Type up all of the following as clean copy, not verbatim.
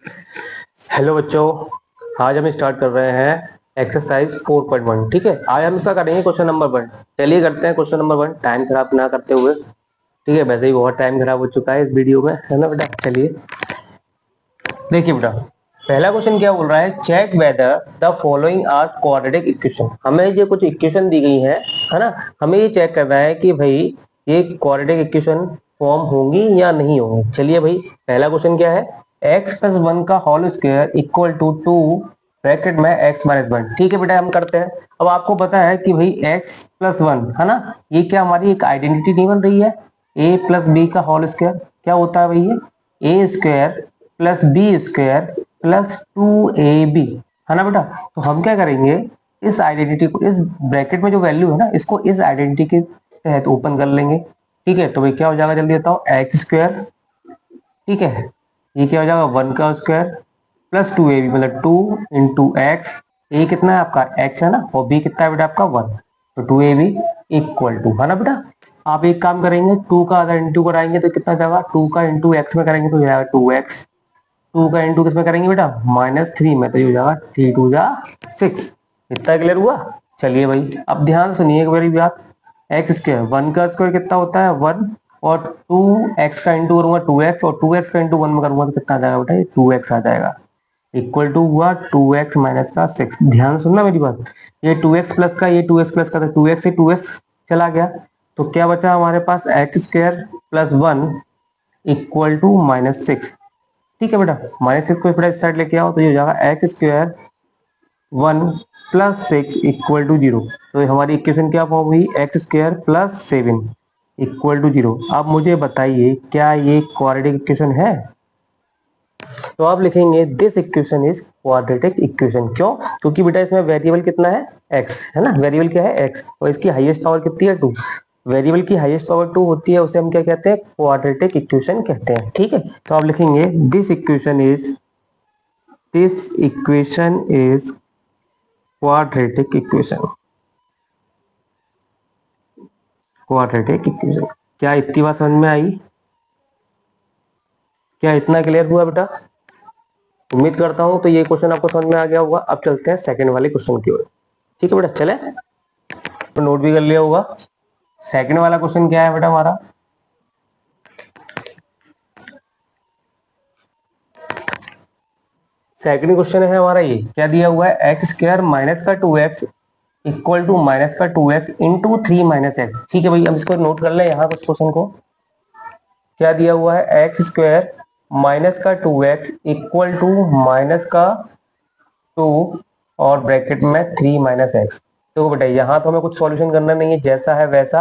Hello बच्चों, आज हम स्टार्ट कर रहे हैं एक्सरसाइज 4.1। ठीक है, आज हम इसका करेंगे क्वेश्चन नंबर 1। चलिए करते हैं क्वेश्चन नंबर 1, टाइम खराब ना करते हुए। ठीक है, वैसे ही बहुत टाइम खराब हो चुका है इस वीडियो में, है ना बेटा। चलिए देखिए बेटा, पहला क्वेश्चन क्या बोल रहा है, check whether the following are quadratic equation. हमें ये कुछ इक्वेशन दी गई है ना। हमें ये चेक करना है कि भाई ये क्वाड्रेटिक इक्वेशन फॉर्म होंगी या नहीं होंगी। चलिए भाई, पहला क्वेश्चन क्या है, x प्लस वन का whole square equal to 2 bracket में x माइनस वन। ठीक है बेटा, हम करते हैं। अब आपको पता है कि भाई x प्लस वन है ना, ये क्या हमारी एक आइडेंटिटी नहीं बन रही है। a प्लस बी का होल स्क्वायर क्या होता है भाई, ये a square plus B square plus 2ab, है ना बेटा। तो हम क्या करेंगे, इस आइडेंटिटी को, इस ब्रैकेट में जो वैल्यू है ना, इसको इस आइडेंटिटी के तहत ओपन कर लेंगे। ठीक है, तो भाई क्या हो जाएगा, जल्दी बताओ, एक्स स्क्वायर, ठीक है, ये क्या हो जाएगा, वन का स्क्वायर प्लस 2ab, मतलब 2 × x। ए कितना है आपका, x है ना, और b कितना है बेटा आपका 1, तो 2ab इक्वल टू, है ना बेटा। आप एक काम करेंगे, 2 का अगर इंटू कराएंगे तो कितना जाएगा, 2 का इंटू एक्स में करेंगे तो जाएगा 2x, 2 का इंटू किस में करेंगे बेटा, -3 में, तो ये हो जाएगा 3×2 = 6। इतना क्लियर हुआ। चलिए भाई, अब ध्यान सुनिए मेरी बात। एक्स स्क्वायर, वन का स्क्वायर कितना होता है 1, और 2x का इंटू करूंगा 2x, और 2x का इंटू 1 में करूंगा तो कितना आ जाएगा बेटा, ये 2x आ जाएगा। इक्वल टू हुआ 2x माइनस का 6। ध्यान सुनना मेरी बात, ये 2x प्लस का, ये 2x प्लस का, तो 2x से 2x चला गया, तो क्या बचा हमारे पास, x square plus 1 equal to -6। ठीक है बेटा, -6 को इस साइड लेके आओ तो ये हो जाएगा X square 1 plus 6 equal to 0। तो हमारी इक्वेशन क्या फॉर्म हुई, X square plus 7 equal to 0। अब मुझे बताइए क्या ये क्वाड्रेटिक इक्वेशन है। तो आप लिखेंगे this equation is quadratic equation. क्यों, क्योंकि बेटा इसमें वेरिएबल कितना है, x है ना, वेरिएबल क्या है x, और इसकी हाईएस्ट पावर कितनी है 2। वेरिएबल की हाईएस्ट पावर 2 होती है, उसे हम क्या कहते हैं, क्वाड्रेटिक इक्वेशन कहते हैं। ठीक है, तो आप लिखेंगे this equation is quadratic equation. Quadratic equation, क्या इतनी बात समझ में आई, क्या इतना क्लियर हुआ बेटा। उम्मीद करता हूं तो ये क्वेश्चन आपको समझ में आ गया होगा। अब चलते हैं सेकंड वाले क्वेश्चन की ओर। ठीक है बेटा, चले, तो नोट भी कर लिया होगा। सेकंड वाला क्वेश्चन क्या है बेटा हमारा, सेकंड क्वेश्चन है हमारा, ये क्या दिया हुआ है, एक्स स्क्वायर माइनस का 2x इक्वल टू माइनस का 2x इंटू 3 माइनस एक्स। ठीक है भाई, अब इसको नोट कर ले यहाँ कुछ क्वेश्चन को। क्या दिया हुआ है, एक्स स्क्वायर माइनस का 2x इक्वल टू माइनस का 2 और ब्रैकेट में 3 माइनस एक्स। तो बेटा यहाँ तो हमें कुछ सॉल्यूशन करना नहीं है, जैसा है वैसा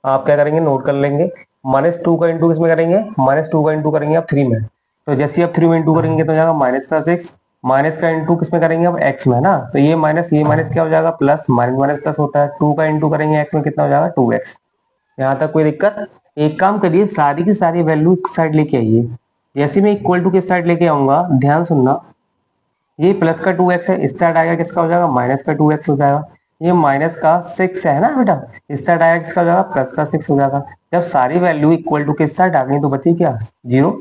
आप क्या करेंगे, नोट कर लेंगे। -2 का इंटू किसमें करेंगे, -2 का इंटू करेंगे आप 3 में, तो जैसे आप 3 में इंटू करेंगे तो जाएगा माइनस का 6, माइनस का इंटू किसमें करेंगे अब एक्स में ना, तो ये माइनस क्या हो जाएगा, प्लस, माइनस माइनस प्लस होता है, 2 का इंटू करेंगे एक्स में कितना हो जाएगा 2x। यहाँ तक कोई दिक्कत। एक काम करिए, सारी की सारी वैल्यू एक साइड लेके आइए। जैसे मैं इक्वल टू के साइड लेके आऊंगा, ध्यान सुनना, ये प्लस का 2x है, इस साइड आएगा किसका हो जाएगा, माइनस का 2x हो जाएगा। ये माइनस का 6 है ना बेटा, इस साइड आएगा किसका हो जाएगा, प्लस का 6 हो जाएगा। जब सारी वैल्यू इक्वल टू के साइड आ गई तो बची क्या, 0।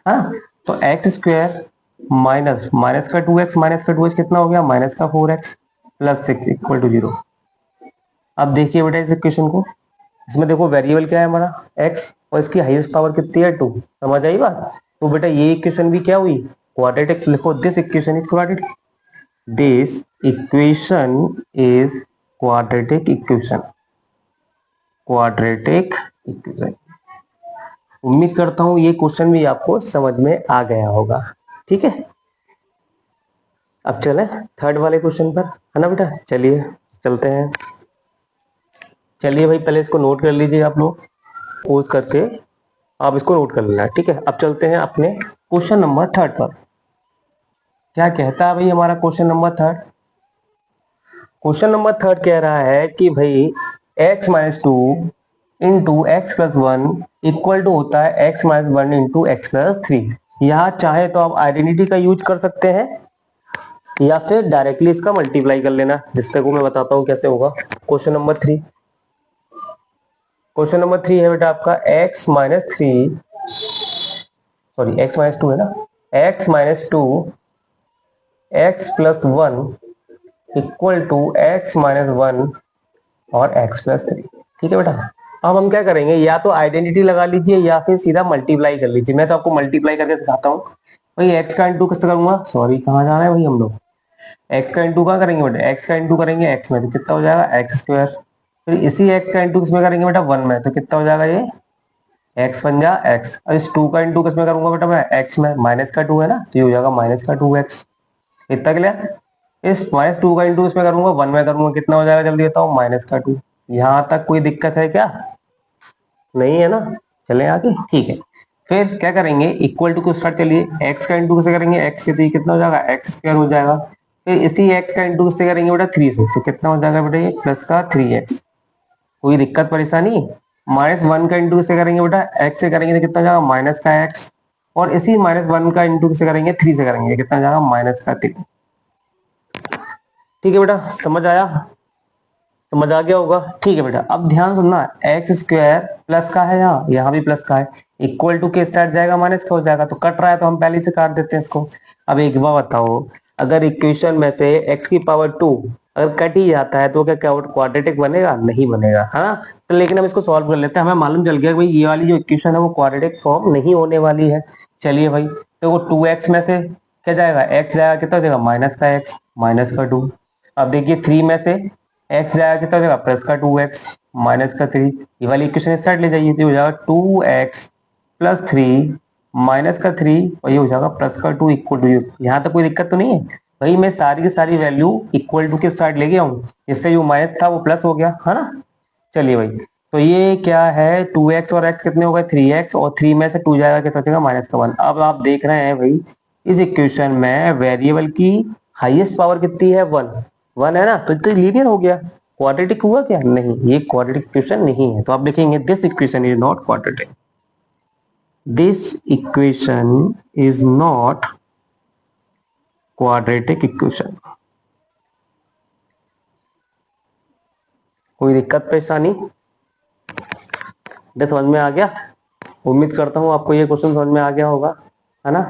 हाँ, तो एक्स स्क्वायर माइनस माइनस का 2x, माइनस का 2x कितना हो गया, माइनस का 4x प्लस 6 इक्वल टू 0। अब देखिए बेटा इस इक्वेशन को, इसमें देखो वेरिएबल क्या है हमारा x, और इसकी हाईएस्ट पावर कितनी है 2। समझ आई बात। तो बेटा ये इक्वेशन भी क्या हुई, क्वाड्रेटिक। लिखो this equation is quadratic, this equation is quadratic equation, quadratic equation. उम्मीद करता हूं ये क्वेश्चन भी आपको समझ में आ गया होगा। ठीक है, अब चले थर्ड वाले क्वेश्चन पर, है ना बेटा। चलिए चलते हैं। चलिए भाई, पहले इसको नोट कर लीजिए आप लोग, पोज करके आप इसको नोट कर लेना। ठीक है, अब चलते हैं अपने क्वेश्चन नंबर 3 पर। क्या कहता है भाई हमारा क्वेश्चन नंबर 3। क्वेश्चन नंबर 3 कह रहा है कि भाई x minus 2 into X plus 1 equal to होता है x minus 1 into X plus 3। यहाँ चाहे तो आप आइडेंटिटी का यूज कर सकते हैं, या फिर डायरेक्टली इसका मल्टीप्लाई कर लेना, जिससे को मैं बताता हूँ कैसे होगा। क्वेश्चन नंबर 3, क्वेश्चन नंबर 3 है बेटा आपका x minus 3, sorry x minus 2 है ना, x minus two X plus one equal to X minus one और x प्लस थ्री। ठीक है बेटा, अब हम क्या करेंगे, या तो आइडेंटिटी लगा लीजिए या फिर सीधा मल्टीप्लाई कर लीजिए। मैं तो आपको मल्टीप्लाई करके सिखाता हूँ भाई। x का इंटू किससे करूंगा, सॉरी कहाँ जा रहे हैं भाई हम लोग, x का इंटू कहाँ करेंगे बेटा, x का इंटू करेंगे x में तो कितना हो जाएगा एक्स स्क्वायर। फिर इसी x का इंटू किसमें करेंगे बेटा, वन में, तो कितना हो जाएगा ये x बन जा x। और इस टू का इंटू किसमें करूंगा बेटा मैं, x में, माइनस का टू है ना, तो ये हो जाएगा माइनस का टू एक्स। इतना क्लियर। इस माइनस टू का इंटू इसमें करूंगा, वन में करूंगा, कितना हो जाएगा जल्दी बताओ, माइनस का टू। यहाँ तक कोई दिक्कत है क्या, नहीं है ना, चले आगे, ठीक है। फिर क्या करेंगे, इक्वल टू को स्टार्ट, चलिए x का इंटू किससे करेंगे, x से, तो ये कितना हो जाएगा एक्स स्क्वायर हो जाएगा। फिर इसी x का इंटू किससे करेंगे बेटा, थ्री से, तो कितना हो जाएगा बेटा ये प्लस का थ्री एक्स। कोई दिक्कत परेशानी। माइनस वन का इंटू किससे करेंगे बेटा, x से करेंगे तो कितना हो जाएगा माइनस का x। और इसी माइनस वन का इंटू किससे करेंगे, थ्री से करेंगे, कितना हो जाएगा माइनस का थ्री। ठीक है बेटा, समझ आया, समझ आ गया होगा। ठीक है बेटा, अब ध्यान सुनना, एक्स स्क्वायर प्लस का है, यहाँ भी प्लस का है, इक्वल टू के साथ जाएगा माइनस का हो जाएगा, तो कट रहा है तो हम पहले से काट देते हैं इसको। अब एक बार बताओ, अगर इक्वेशन में से x की पावर टू अगर कट ही जाता है तो क्या क्वाड्रेटिक बनेगा, नहीं बनेगा, है ना। तो लेकिन हम इसको सॉल्व कर लेते हैं, हमें मालूम चल गया कि भाई ये वाली जो इक्वेशन है वो क्वाड्रेटिक फॉर्म नहीं होने वाली है। चलिए भाई, तो वो टू एक्स में से क्या जाएगा, x जाएगा, कितना जाएगा माइनस का x, माइनस का टू। अब देखिए थ्री में से x जाएगा, कितना जाएगा प्लस का टू एक्स, माइनस का थ्री। ये वाली इक्वेशन इस साइड ले जाइए, तो हो जाएगा two X plus three minus का थ्री, और ये हो जाएगा प्लस का टू इक्वल टू। यहाँ तक कोई दिक्कत तो नहीं है भाई, मैं सारी की सारी वैल्यू इक्वल टू के साइड ले गया हूँ, इससे जो माइनस था वो प्लस हो गया, है ना। चलिए भाई, तो ये क्या है, टू एक्स और x कितने हो गए, थ्री एक्स, और थ्री में से टू जाएगा, कितना बचेगा माइनस का वन। अब आप देख रहे हैं भाई, इस इक्वेशन में वेरिएबल की हाईएस्ट पावर कितनी है, वन, वन है ना, तो लीनियर हो गया। क्वाड्रेटिक हुआ क्या, नहीं, ये क्वाड्रेटिक इक्वेशन नहीं है। तो आप देखेंगे this equation is not quadratic, this equation is not quadratic equation. कोई दिक्कत परेशानी, समझ में आ गया। उम्मीद करता हूँ आपको ये क्वेश्चन समझ में आ गया होगा, है ना।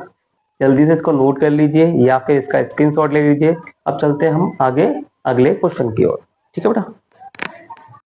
जल्दी से इसको नोट कर लीजिए या फिर इसका स्क्रीनशॉट ले लीजिए। अब चलते हैं हम आगे अगले क्वेश्चन की ओर, ठीक है बेटा।